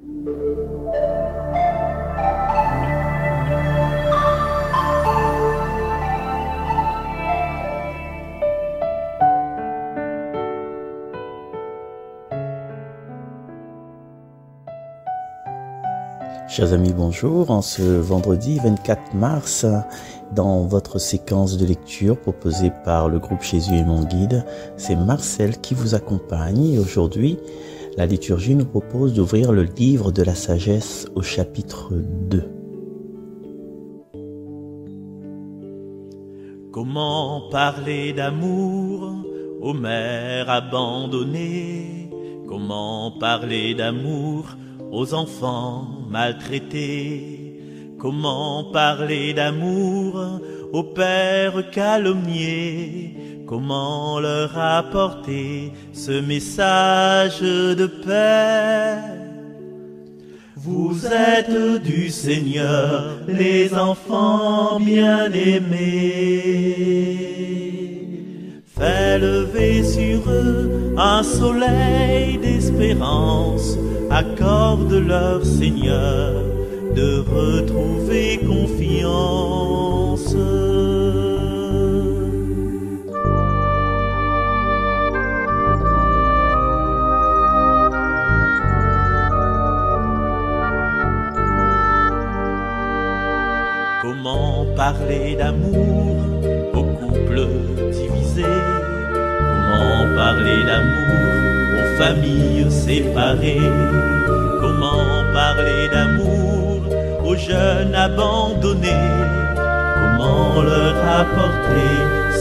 Chers amis, bonjour. En ce vendredi 24 mars, dans votre séquence de lecture proposée par le groupe Jésus est mon guide, c'est Marcel qui vous accompagne. Et aujourd'hui, la liturgie nous propose d'ouvrir le livre de la sagesse au chapitre 2. Comment parler d'amour aux mères abandonnées? Comment parler d'amour aux enfants maltraités? Comment parler d'amour aux pères calomniés? Comment leur apporter ce message de paix? Vous êtes du Seigneur, les enfants bien-aimés. Fais lever sur eux un soleil d'espérance. Accorde-leur, Seigneur, de retrouver confiance. Comment parler d'amour aux couples divisés? Comment parler d'amour aux familles séparées? Comment parler d'amour aux jeunes abandonnés? Comment leur apporter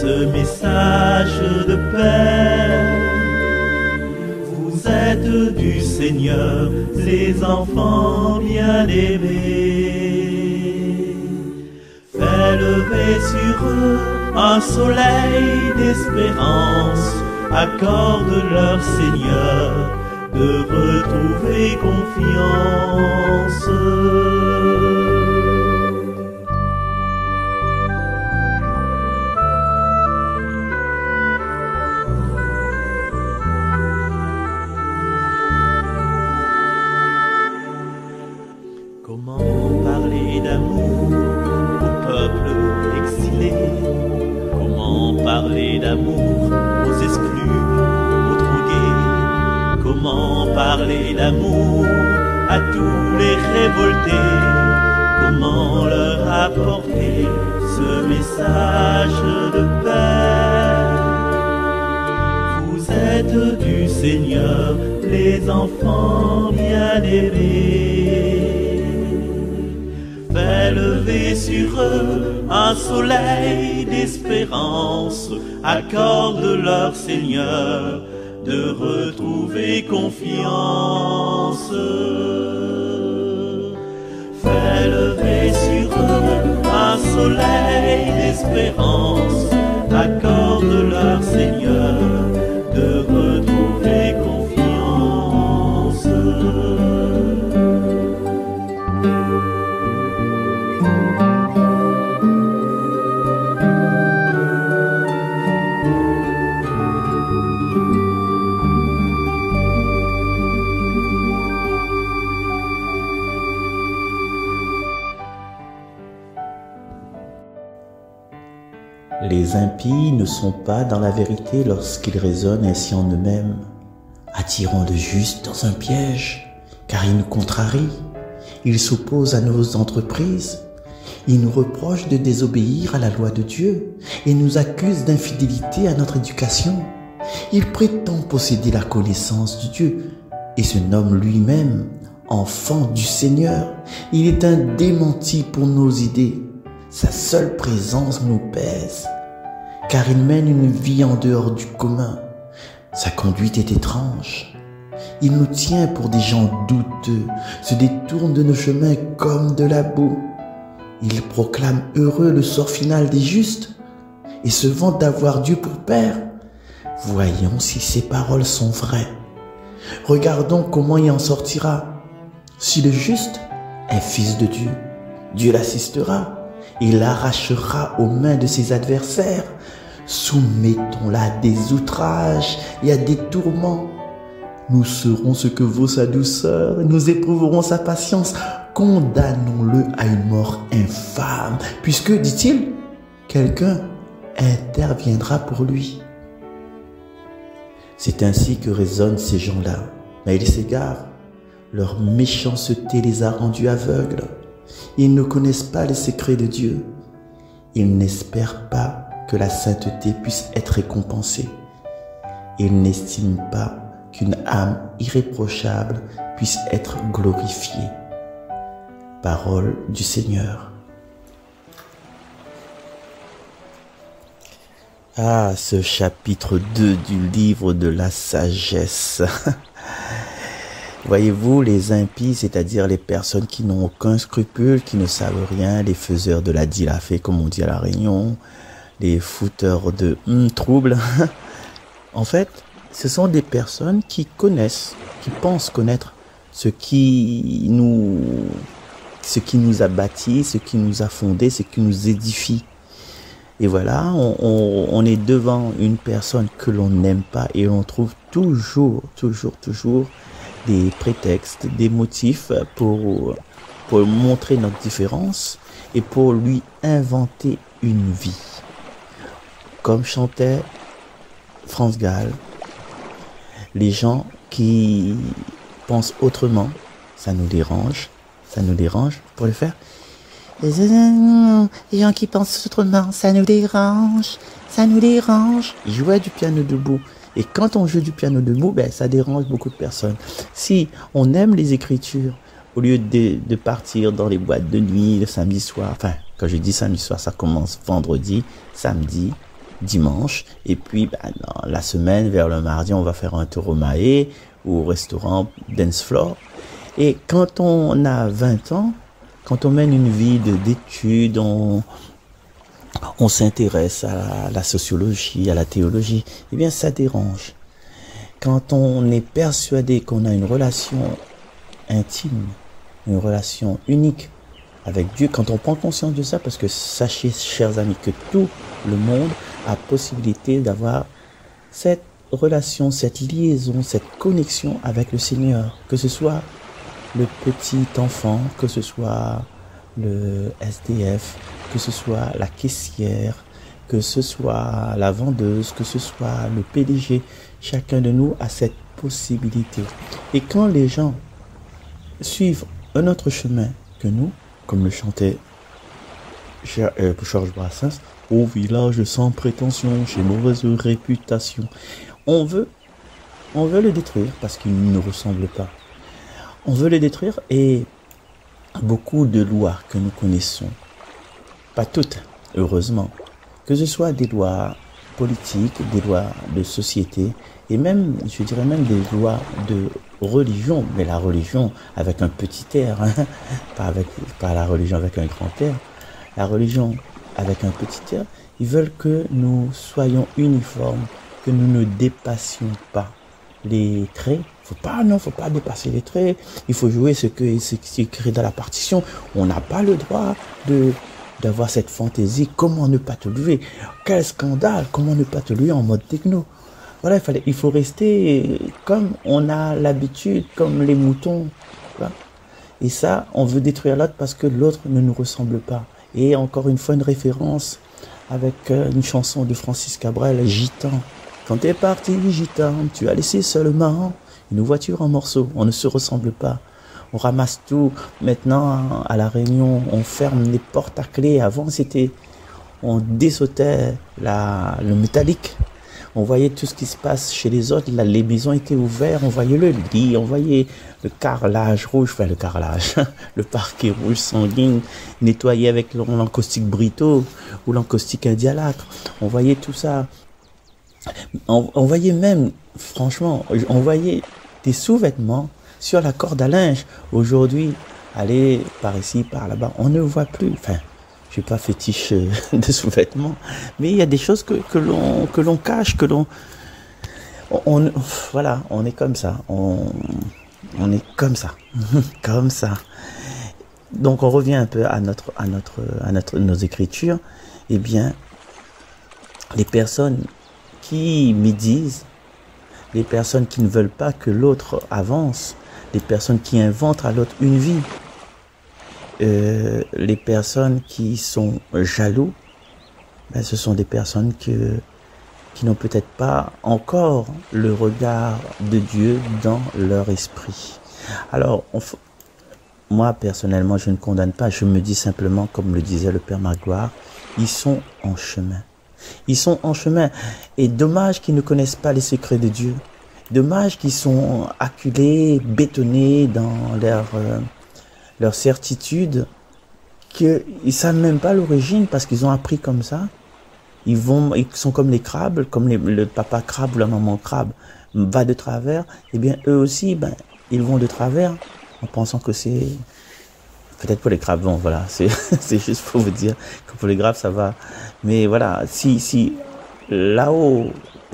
ce message de paix? Vous êtes du Seigneur, les enfants bien-aimés. Fais lever sur eux un soleil d'espérance. Accorde-leur, Seigneur, de retrouver confiance. Comment parler d'amour au peuple exilé? Comment parler d'amour aux exclus, aux drogués? Comment parler d'amour à tous les révoltés? Comment leur apporter ce message de paix? Vous êtes du Seigneur, les enfants bien-aimés. Fais lever sur eux un soleil d'espérance. Accorde-leur, Seigneur, de retrouver confiance. Fais lever sur eux un soleil d'espérance. Accorde-leur, Seigneur, de retrouver confiance. Les impies ne sont pas dans la vérité lorsqu'ils raisonnent ainsi en eux-mêmes. Attirons le juste dans un piège, car il nous contrarie. Il s'oppose à nos entreprises. Il nous reproche de désobéir à la loi de Dieu et nous accuse d'infidélité à notre éducation. Il prétend posséder la connaissance de Dieu et se nomme lui-même enfant du Seigneur. Il est un démenti pour nos idées. Sa seule présence nous pèse, car il mène une vie en dehors du commun. Sa conduite est étrange. Il nous tient pour des gens douteux, se détourne de nos chemins comme de la boue. Il proclame heureux le sort final des justes et se vante d'avoir Dieu pour Père. Voyons si ces paroles sont vraies. Regardons comment il en sortira. Si le juste est fils de Dieu, Dieu l'assistera. Il l'arrachera aux mains de ses adversaires. Soumettons-la à des outrages et à des tourments. Nous serons ce que vaut sa douceur, nous éprouverons sa patience. Condamnons-le à une mort infâme, puisque, dit-il, quelqu'un interviendra pour lui. C'est ainsi que raisonnent ces gens-là. Mais ils s'égarent. Leur méchanceté les a rendus aveugles. Ils ne connaissent pas les secrets de Dieu. Ils n'espèrent pas que la sainteté puisse être récompensée. Ils n'estiment pas qu'une âme irréprochable puisse être glorifiée. Parole du Seigneur. Ah, ce chapitre 2 du livre de la sagesse. Voyez-vous, les impies, c'est-à-dire les personnes qui n'ont aucun scrupule, qui ne savent rien, les faiseurs de la dilafée, comme on dit à La Réunion, les fouteurs de troubles. En fait, ce sont des personnes qui connaissent, qui pensent connaître ce qui nous a bâtis, ce qui nous a fondés, ce qui nous édifie. Et voilà, on est devant une personne que l'on n'aime pas et on trouve toujours des prétextes, des motifs pour montrer notre différence et pour lui inventer une vie. Comme chantait France Gall, les gens qui pensent autrement, ça nous dérange pour le faire. Les gens qui pensent autrement, ça nous dérange. Ils jouaient du piano debout. Et quand on joue du piano debout, ça dérange beaucoup de personnes. Si on aime les Écritures, au lieu de partir dans les boîtes de nuit le samedi soir, enfin, quand je dis samedi soir, ça commence vendredi, samedi, dimanche, et puis dans la semaine, vers le mardi, on va faire un tour au Mahé ou au restaurant Dance Floor. Et quand on a 20 ans, quand on mène une vie d'études, on s'intéresse à la sociologie, à la théologie, eh bien ça dérange. Quand on est persuadé qu'on a une relation intime, une relation unique avec Dieu, quand on prend conscience de ça, parce que sachez, chers amis, que tout le monde a possibilité d'avoir cette relation, cette liaison, cette connexion avec le Seigneur, que ce soit le petit enfant, que ce soit le SDF, que ce soit la caissière, que ce soit la vendeuse, que ce soit le PDG, chacun de nous a cette possibilité. Et quand les gens suivent un autre chemin que nous, comme le chantait Georges Brassens, au village sans prétention, j'ai mauvaise réputation, on veut le détruire parce qu'il ne nous ressemble pas. On veut le détruire et beaucoup de lois que nous connaissons, pas toutes, heureusement, que ce soit des lois politiques, des lois de société et même, je dirais même des lois de religion, mais la religion avec un petit R, pas la religion avec un grand R, la religion avec un petit R, ils veulent que nous soyons uniformes, que nous ne dépassions pas les traits. Faut pas dépasser les traits. Il faut jouer ce qui est écrit dans la partition. On n'a pas le droit d'avoir cette fantaisie. Comment ne pas te lever? Quel scandale! Comment ne pas te lever en mode techno? Voilà, il faut rester comme on a l'habitude, comme les moutons. Voilà. Et ça, on veut détruire l'autre parce que l'autre ne nous ressemble pas. Et encore une fois, une référence avec une chanson de Francis Cabrel, Gitan. Quand t'es parti, Gitan, tu as laissé seulement une voiture en morceaux. On ne se ressemble pas. On ramasse tout. Maintenant, à La Réunion, on ferme les portes à clé. Avant, on dessautait le métallique. On voyait tout ce qui se passe chez les autres. Là, les maisons étaient ouvertes. On voyait le lit. On voyait le carrelage rouge. Enfin, le carrelage. Le parquet rouge sanguin nettoyé avec l'encaustique Brito ou l'encaustique Indialacre. On voyait tout ça. On voyait même, franchement, on voyait des sous-vêtements sur la corde à linge. Aujourd'hui, aller par ici, par là-bas, on ne voit plus. Enfin, je suis pas fétiche de sous-vêtements, mais il y a des choses que l'on cache, voilà, on est comme ça. On est comme ça, comme ça. Donc, on revient un peu à nos écritures. Eh bien, les personnes qui médisent les personnes qui ne veulent pas que l'autre avance, les personnes qui inventent à l'autre une vie, les personnes qui sont jaloux, ben, ce sont des personnes qui n'ont peut-être pas encore le regard de Dieu dans leur esprit. Alors, moi, personnellement, je ne condamne pas, je me dis simplement, comme le disait le Père Magloire, ils sont en chemin. Ils sont en chemin. Et dommage qu'ils ne connaissent pas les secrets de Dieu. Dommage qu'ils sont acculés, bétonnés dans leur certitude, qu'ils ne savent même pas l'origine parce qu'ils ont appris comme ça. Ils sont comme les crabes, comme le papa crabe ou la maman crabe va de travers. Eh bien, eux aussi, ben, ils vont de travers en pensant que c'est... Peut-être pour les crabes, bon, voilà, c'est juste pour vous dire que pour les crabes, ça va. Mais voilà, si là-haut,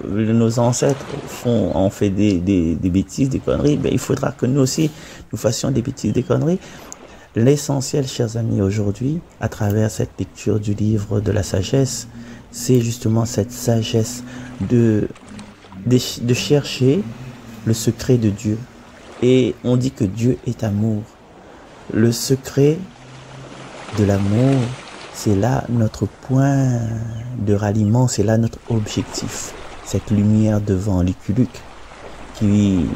nos ancêtres ont fait des bêtises, des conneries, ben, il faudra que nous aussi, nous fassions des bêtises, des conneries. L'essentiel, chers amis, aujourd'hui, à travers cette lecture du livre de la sagesse, c'est justement cette sagesse de chercher le secret de Dieu. Et on dit que Dieu est amour. Le secret de l'amour, c'est là notre point de ralliement, c'est là notre objectif. Cette lumière devant Lucky Luke qui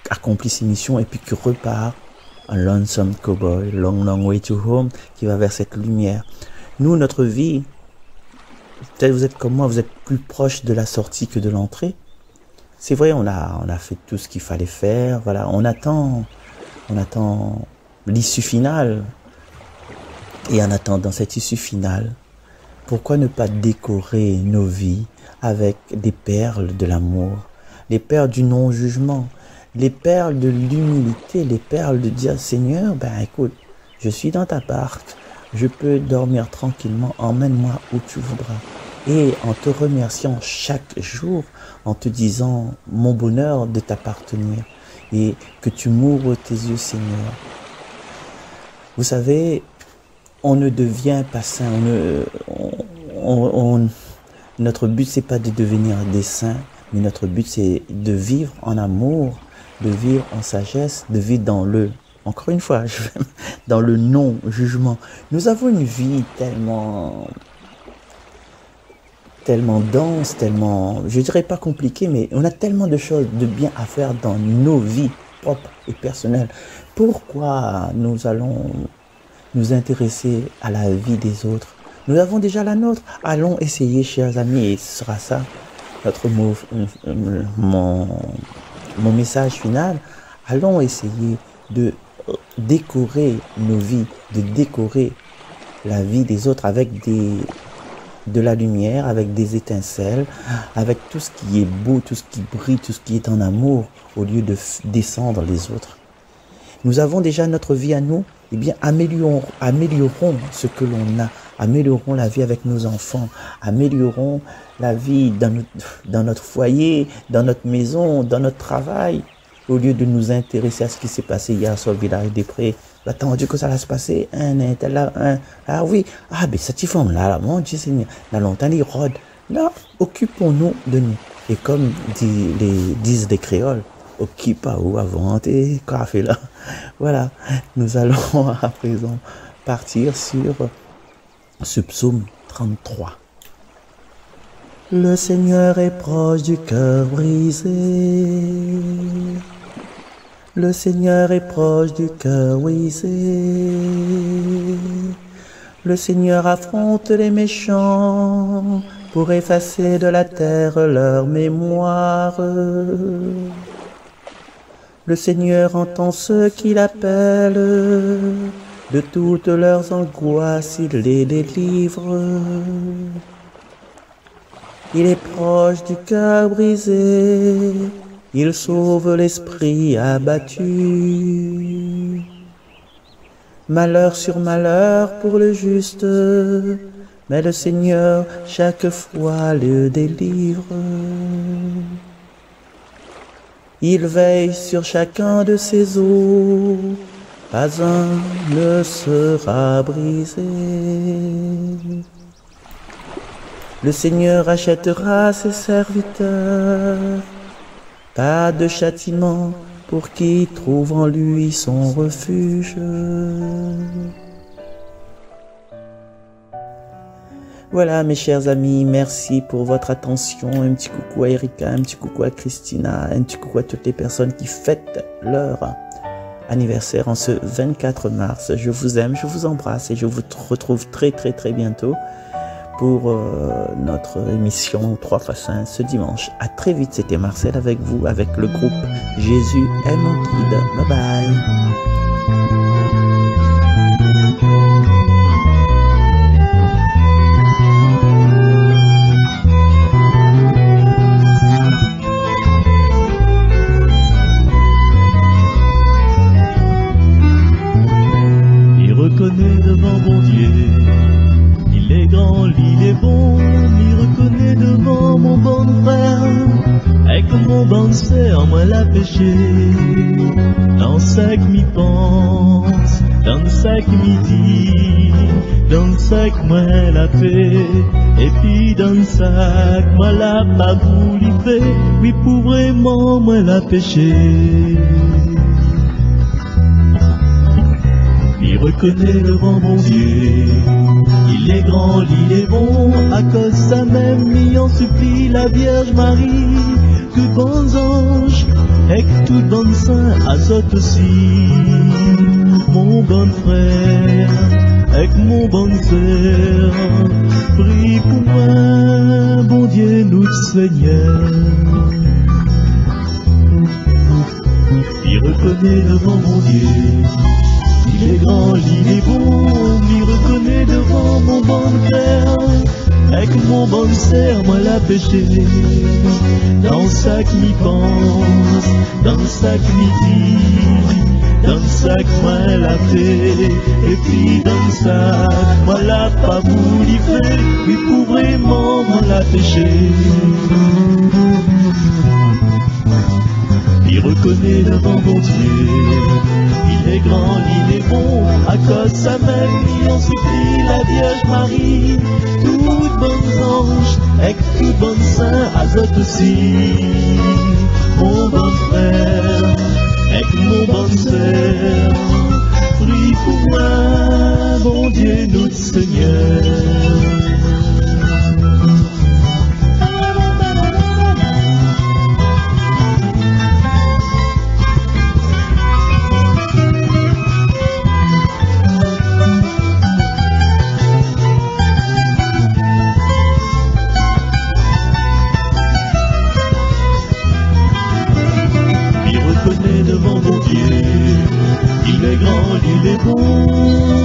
accomplit ses missions et puis qui repart un lonesome cowboy, long, long way to home, qui va vers cette lumière. Nous, notre vie, peut-être vous êtes comme moi, vous êtes plus proche de la sortie que de l'entrée. C'est vrai, on a fait tout ce qu'il fallait faire, voilà, on attend l'issue finale. Et en attendant cette issue finale, pourquoi ne pas décorer nos vies avec des perles de l'amour, les perles du non-jugement, les perles de l'humilité, les perles de dire Seigneur, ben écoute, je suis dans ta barque, je peux dormir tranquillement, emmène-moi où tu voudras. Et en te remerciant chaque jour, en te disant mon bonheur de t'appartenir et que tu m'ouvres tes yeux, Seigneur. Vous savez, on ne devient pas saint. Notre but, c'est pas de devenir des saints, mais notre but, c'est de vivre en amour, de vivre en sagesse, de vivre encore une fois, dans le non-jugement. Nous avons une vie tellement dense, tellement, je dirais pas compliquée, mais on a tellement de choses de bien à faire dans nos vies propres et personnelles. Pourquoi nous allons nous intéresser à la vie des autres? Nous avons déjà la nôtre. Allons essayer, chers amis, et ce sera ça mon message final. Allons essayer de décorer nos vies, de décorer la vie des autres avec de la lumière, avec des étincelles, avec tout ce qui est beau, tout ce qui brille, tout ce qui est en amour, au lieu de descendre les autres. Nous avons déjà notre vie à nous, eh bien améliorons ce que l'on a, améliorons la vie avec nos enfants, améliorons la vie dans notre foyer, dans notre maison, dans notre travail, au lieu de nous intéresser à ce qui s'est passé hier sur le village des Prés. Attends, Dieu, que ça va se passer, ah oui, ben ça t'y forme là, mon Dieu Seigneur, là longtemps les rôdes, là, occupons-nous de nous. Et comme disent les créoles, occupe à où avant tes cafés là. Voilà, nous allons à présent partir sur ce psaume 33. Le Seigneur est proche du cœur brisé. Le Seigneur est proche du cœur brisé. Le Seigneur affronte les méchants pour effacer de la terre leur mémoire. Le Seigneur entend ceux qui l'appellent, de toutes leurs angoisses il les délivre. Il est proche du cœur brisé, il sauve l'esprit abattu. Malheur sur malheur pour le juste, mais le Seigneur chaque fois le délivre. Il veille sur chacun de ses os, pas un ne sera brisé. Le Seigneur achètera ses serviteurs. Pas de châtiment pour qui trouve en lui son refuge. Voilà mes chers amis, merci pour votre attention. Un petit coucou à Erika, un petit coucou à Christina, un petit coucou à toutes les personnes qui fêtent leur anniversaire en ce 24 mars. Je vous aime, je vous embrasse et je vous retrouve très bientôt pour notre émission 3x1 ce dimanche. À très vite, c'était Marcel avec vous, avec le groupe Jésus est mon guide. Bye bye. Devant mon Dieu, il est grand, il est bon, il reconnaît devant mon bon frère, avec mon bon sœur, moi la péché, dans ça que m'y pense, dans ça que m'y dit, dans ça que moi la fait, et puis dans ça que moi la pas voulu faire, oui pour vraiment moi la péché. Il reconnaît devant mon Dieu, il est grand, il est bon, à cause ça même, il en supplie la Vierge Marie, que bons anges, et que tout bon saint, azote aussi, mon bon frère, avec mon bon sœur, prie pour moi, bon Dieu, notre Seigneur. Il reconnaît devant mon Dieu, il est grand, il est bon, il reconnaît devant mon bon frère, avec mon bon sœur, moi la péché, dans ça que m'y pense, dans ça que m'y dit, dans ça que moi la fait, et puis dans ça, moi la pas voulu faire, oui pour vraiment moi la péché. Il reconnaît devant mon Dieu, il est grand, il est bon, à cause sa mère, il en supplie la Vierge Marie, toutes bonnes anges, avec tout bon saint, azote aussi, mon bon frère, avec mon bon sœur, prie pour moi, bon Dieu, notre Seigneur. Devant mon Dieu, il est grand, il est bon.